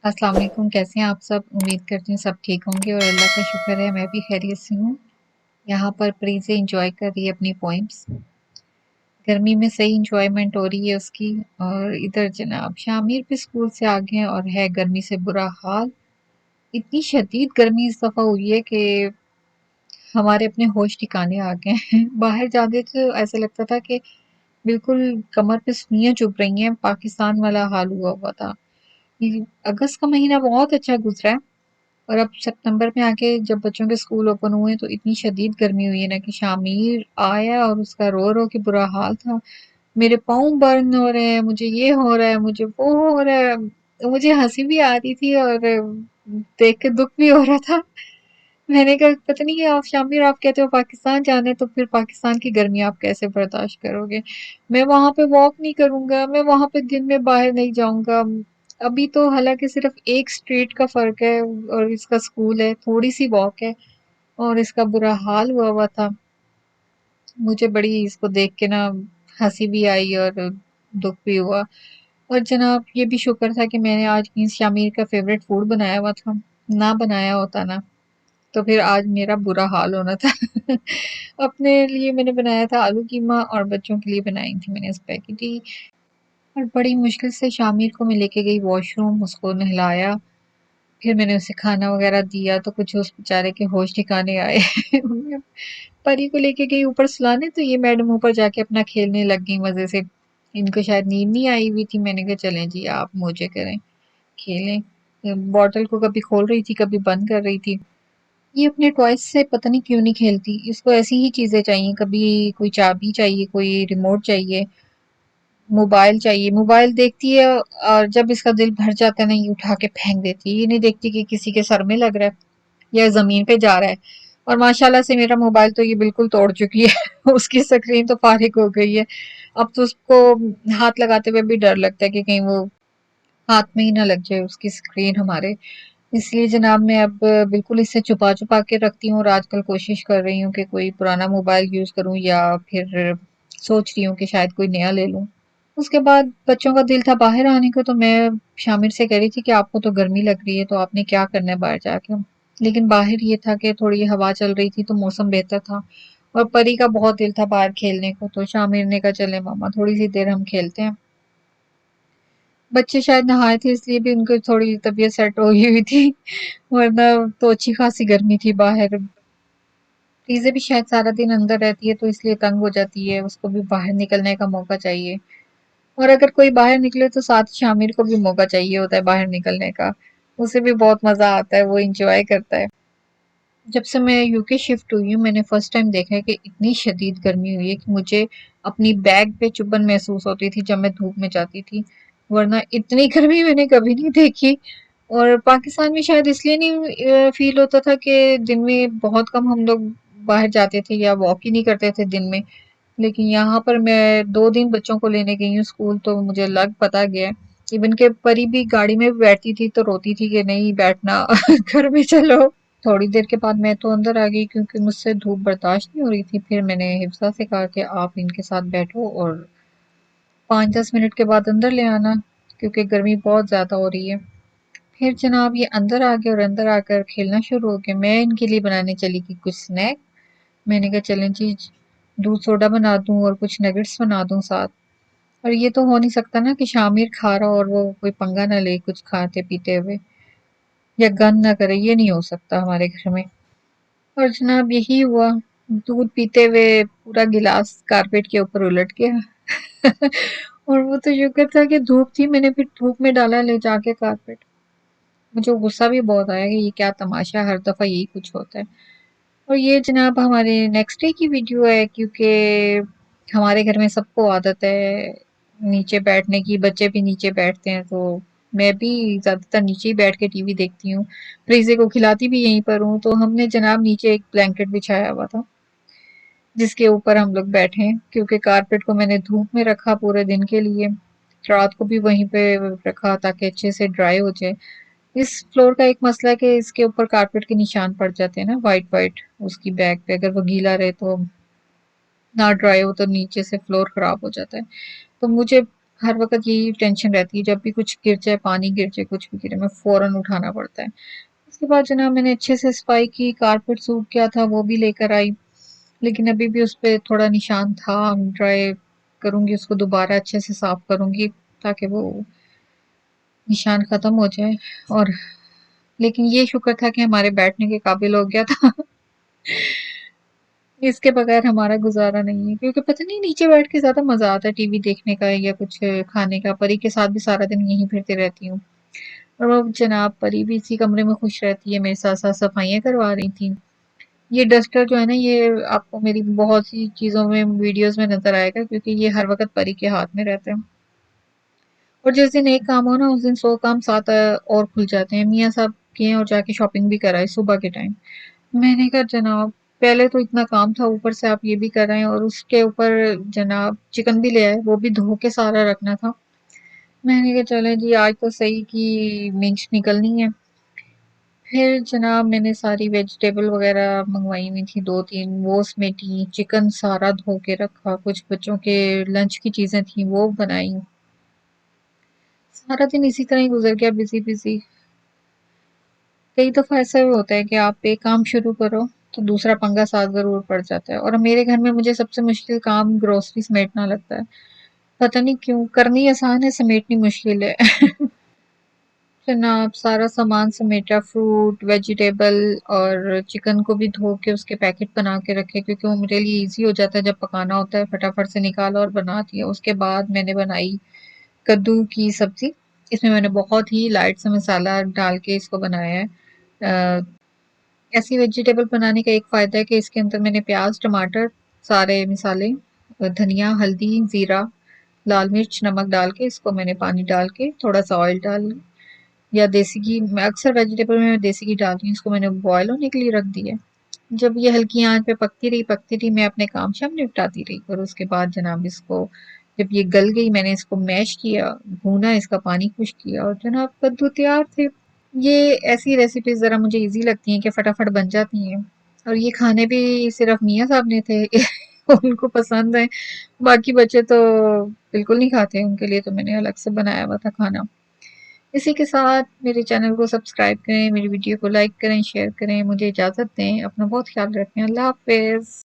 अस्सलाम वालेकुम, कैसे हैं आप सब? उम्मीद करती हूँ सब ठीक होंगे और अल्लाह का शुक्र है मैं भी खैरियत से हूँ। यहाँ पर प्रीज़े एंजॉय कर रही है अपनी पोइम्स। गर्मी में सही एंजॉयमेंट हो रही है उसकी। और इधर जनाब शामिर भी स्कूल से आ गए हैं और है गर्मी से बुरा हाल। इतनी शदीद गर्मी इस दफ़ा हुई है कि हमारे अपने होश ठिकाने आ गए हैं। बाहर जाते तो ऐसा लगता था कि बिल्कुल कमर पे सुइयां चुभ रही हैं, पाकिस्तान वाला हाल हुआ हुआ था। ये अगस्त का महीना बहुत अच्छा गुजरा है। और अब सितंबर में आके जब बच्चों के स्कूल ओपन हुए तो इतनी शदीद गर्मी हुई है ना कि शामिर आया और उसका रो रो के बुरा हाल था। मेरे पाँव बर्न हो रहे हैं, मुझे ये हो रहा है, मुझे वो हो रहा है। तो मुझे हंसी भी आ रही थी और देख के दुख भी हो रहा था। मैंने कहा पता नहीं आप शामिर आप कहते हो पाकिस्तान जाना है तो फिर पाकिस्तान की गर्मी आप कैसे बर्दाश्त करोगे। मैं वहां पे वॉक नहीं करूंगा, मैं वहां पे दिन में बाहर नहीं जाऊंगा। अभी तो हालांकि सिर्फ एक स्ट्रीट का फर्क है और इसका स्कूल है, थोड़ी सी वॉक है और इसका बुरा हाल हुआ हुआ था। मुझे बड़ी इसको देख के ना हंसी भी आई और दुख भी हुआ। और जनाब ये भी शुक्र था कि मैंने आज मीन्स शामिर का फेवरेट फूड बनाया हुआ था। ना बनाया होता ना तो फिर आज मेरा बुरा हाल होना था। अपने लिए मैंने बनाया था आलू कीमा और बच्चों के लिए बनाई थी मैंने स्पेगेटी। और बड़ी मुश्किल से शामिर को मैं लेके गई वॉशरूम, उसको नहलाया, फिर मैंने उसे खाना वगैरह दिया तो कुछ उस बेचारे के होश ठिकाने आए। मैं परी को लेके गई ऊपर सुलाने तो ये मैडम ऊपर जाके अपना खेलने लग गई मजे से। इनको शायद नींद नहीं आई हुई थी। मैंने कहा चलें जी आप मौजे करें, खेलें। बॉटल को कभी खोल रही थी कभी बंद कर रही थी। ये अपने टॉयज से पता नहीं क्यों नहीं खेलती, इसको ऐसी ही चीजें चाहिए, कभी कोई चाबी चाहिए, कोई रिमोट चाहिए, मोबाइल चाहिए। मोबाइल देखती है और जब इसका दिल भर जाता है ना ये उठा के फेंक देती है। ये नहीं देखती कि किसी के सर में लग रहा है या जमीन पे जा रहा है। और माशाल्लाह से मेरा मोबाइल तो ये बिल्कुल तोड़ चुकी है। उसकी स्क्रीन तो फारिग हो गई है। अब तो उसको हाथ लगाते हुए भी डर लगता है कि कहीं वो हाथ में ही ना लग जाए उसकी स्क्रीन हमारे। इसलिए जनाब मैं अब बिल्कुल इसे छुपा छुपा के रखती हूँ और आजकल कोशिश कर रही हूँ कि कोई पुराना मोबाइल यूज करूँ या फिर सोच रही हूँ कि शायद कोई नया ले लूँ। उसके बाद बच्चों का दिल था बाहर आने को तो मैं शामिर से कह रही थी कि आपको तो गर्मी लग रही है तो आपने क्या करना है बाहर जाके। लेकिन बाहर ये था कि थोड़ी हवा चल रही थी तो मौसम बेहतर था और परी का बहुत दिल था बाहर खेलने को तो शामिर ने कहा चले मामा थोड़ी सी देर हम खेलते हैं। बच्चे शायद नहाए थे इसलिए भी उनको थोड़ी तबीयत सेट हो गई हुई थी। वरना तो अच्छी खासी गर्मी थी बाहर। चीजें भी शायद सारा दिन अंदर रहती है तो इसलिए तंग हो जाती है, उसको भी बाहर निकलने का मौका चाहिए। और अगर कोई बाहर निकले तो साथ शामिर को भी मौका चाहिए होता है बाहर निकलने का। उसे भी बहुत मजा आता है, वो इंजॉय करता है। जब से मैं यूके शिफ्ट हुई हूँ मैंने फर्स्ट टाइम देखा है कि इतनी शदीद गर्मी हुई है कि मुझे अपनी बैग पे चुभन महसूस होती थी जब मैं धूप में जाती थी। वरना इतनी गर्मी मैंने कभी नहीं देखी। और पाकिस्तान में शायद इसलिए नहीं फील होता था कि दिन में बहुत कम हम लोग बाहर जाते थे या वॉक ही नहीं करते थे दिन में। लेकिन यहाँ पर मैं 2 दिन बच्चों को लेने गई हूँ स्कूल तो मुझे लग पता गया। इवन के परी भी गाड़ी में बैठती थी तो रोती थी कि नहीं बैठना घर में चलो। थोड़ी देर के बाद मैं तो अंदर आ गई क्योंकि मुझसे धूप बर्दाश्त नहीं हो रही थी। फिर मैंने हिफ्सा से कहा कि आप इनके साथ बैठो और 5-10 मिनट के बाद अंदर ले आना क्योंकि गर्मी बहुत ज़्यादा हो रही है। फिर जनाब ये अंदर आ गए और अंदर आकर खेलना शुरू हो गए। मैं इनके लिए बनाने चली गई कुछ स्नैक। मैंने कहा चलें जी दूध सोडा बना दूं और कुछ नगेट्स बना दूं साथ। और ये तो हो नहीं सकता ना कि शामिर खा रहा और वो कोई पंगा ना ले कुछ खाते पीते हुए या गंद ना करे, ये नहीं हो सकता हमारे घर में। और जनाब यही हुआ, दूध पीते हुए पूरा गिलास कारपेट के ऊपर उलट गया। और वो तो शुक्र था कि धूप थी, मैंने फिर धूप में डाला ले जाके कारपेट। मुझे गुस्सा भी बहुत आया कि ये क्या तमाशा, हर दफा यही कुछ होता है। और ये जनाब हमारे नेक्स्ट डे की वीडियो है क्योंकि हमारे घर में सबको आदत है नीचे बैठने की, बच्चे भी नीचे बैठते हैं तो मैं भी ज्यादातर नीचे ही बैठ के टीवी देखती हूँ। फ्रीजे को खिलाती भी यहीं पर हूँ तो हमने जनाब नीचे एक ब्लैंकेट बिछाया हुआ था जिसके ऊपर हम लोग बैठे हैं क्योंकि कारपेट को मैंने धूप में रखा पूरे दिन के लिए। रात को भी वहीं पे रखा ताकि अच्छे से ड्राई हो जाए। इस फ्लोर का एक मसला है कि इसके ऊपर कारपेट के निशान पड़ जाते हैं ना वाइट वाइट, उसकी बैग पे अगर वो गीला रहे तो ना ड्राई हो तो नीचे से फ्लोर खराब हो जाता है। तो मुझे हर वक़्त यही टेंशन रहती है, जब भी कुछ गिर जाए, पानी गिर जाए, कुछ भी गिरे, मैं फ़ौरन उठाना पड़ता है। उसके बाद जनाब मैंने अच्छे से सफाई की, कारपेट सूख गया था वो भी लेकर आई, लेकिन अभी भी उस पे थोड़ा निशान था, ड्राई करूँगी उसको दोबारा अच्छे से साफ़ करूँगी ताकि वो निशान ख़त्म हो जाए और लेकिन ये शुक्र था कि हमारे बैठने के काबिल हो गया था। इसके बगैर हमारा गुज़ारा नहीं है क्योंकि पता नहीं नीचे बैठ के ज़्यादा मज़ा आता है टीवी देखने का या कुछ खाने का। परी के साथ भी सारा दिन यहीं फिरती रहती हूँ और वो जनाब परी भी इसी कमरे में खुश रहती है, मेरे साथ-साथ सफाइयाँ करवा रही थी। ये डस्टर जो है ना ये आपको मेरी बहुत सी चीज़ों में वीडियोज़ में नज़र आएगा क्योंकि ये हर वक़्त परी के हाथ में रहता है। और जिस दिन एक काम हो ना उस दिन 100 काम साथ और खुल जाते हैं। मियाँ साहब गए हैं और जाके शॉपिंग भी कर आए सुबह के टाइम। मैंने कहा जनाब पहले तो इतना काम था ऊपर से आप ये भी कर रहे हैं और उसके ऊपर जनाब चिकन भी ले आए वो भी धो के सारा रखना था। मैंने कहा चलें जी आज तो सही कि मिंच निकलनी है। फिर जनाब मैंने सारी वेजिटेबल वगैरह मंगवाई हुई थी 2-3 वो समेटी, चिकन सारा धो के रखा, कुछ बच्चों के लंच की चीज़ें थी वो बनाई। सारा दिन इसी तरह ही गुजर गया बिज़ी-बिज़ी। कई दफ़ा ऐसा भी होता है कि आप एक काम शुरू करो तो दूसरा पंगा साथ ज़रूर पड़ जाता है और मेरे घर में मुझे सबसे मुश्किल काम ग्रोसरी समेटना लगता है। पता नहीं क्यों करनी आसान है समेटनी मुश्किल है। जनाब सारा सामान समेटा फ्रूट, वेजिटेबल और चिकन को भी धो के उसके पैकेट बना के रखे क्योंकि वो मेरे लिए ईज़ी हो जाता है जब पकाना होता है फटाफट से निकाला और बना दिया। उसके बाद मैंने बनाई कद्दू की सब्ज़ी। इसमें मैंने बहुत ही लाइट सा मसाला डाल के इसको बनाया है। अ, ऐसी वेजिटेबल बनाने का एक फ़ायदा है कि इसके अंदर मैंने प्याज़, टमाटर, सारे मसाले धनिया, हल्दी, ज़ीरा, लाल मिर्च, नमक डाल के इसको मैंने पानी डाल के थोड़ा-सा ऑयल डाल या देसी घी मैं अक्सर वेजिटेबल में देसी घी डालती हूँ, इसको मैंने बॉयल होने के लिए रख दिया। जब ये हल्की आँच पे पकती रही, मैं अपने काम-शाम निपटाती रही और उसके बाद जनाब इसको जब ये गल गई मैंने इसको मैश किया, भूना, इसका पानी खुश्क किया और जनाब कद्दू तैयार थे। ये ऐसी रेसिपीज़ ज़रा मुझे ईज़ी लगती हैं कि फटाफट बन जाती हैं और ये खाने भी सिर्फ़ मियाँ साहब ने थे उनको पसंद है, बाकी बच्चे तो बिल्कुल नहीं खाते, उनके लिए तो मैंने अलग से बनाया हुआ था खाना। इसी के साथ मेरे चैनल को सब्सक्राइब करें, मेरी वीडियो को लाइक करें, शेयर करें, मुझे इजाज़त दें, अपना बहुत ख़्याल रखें, अल्लाह हाफ़िज़।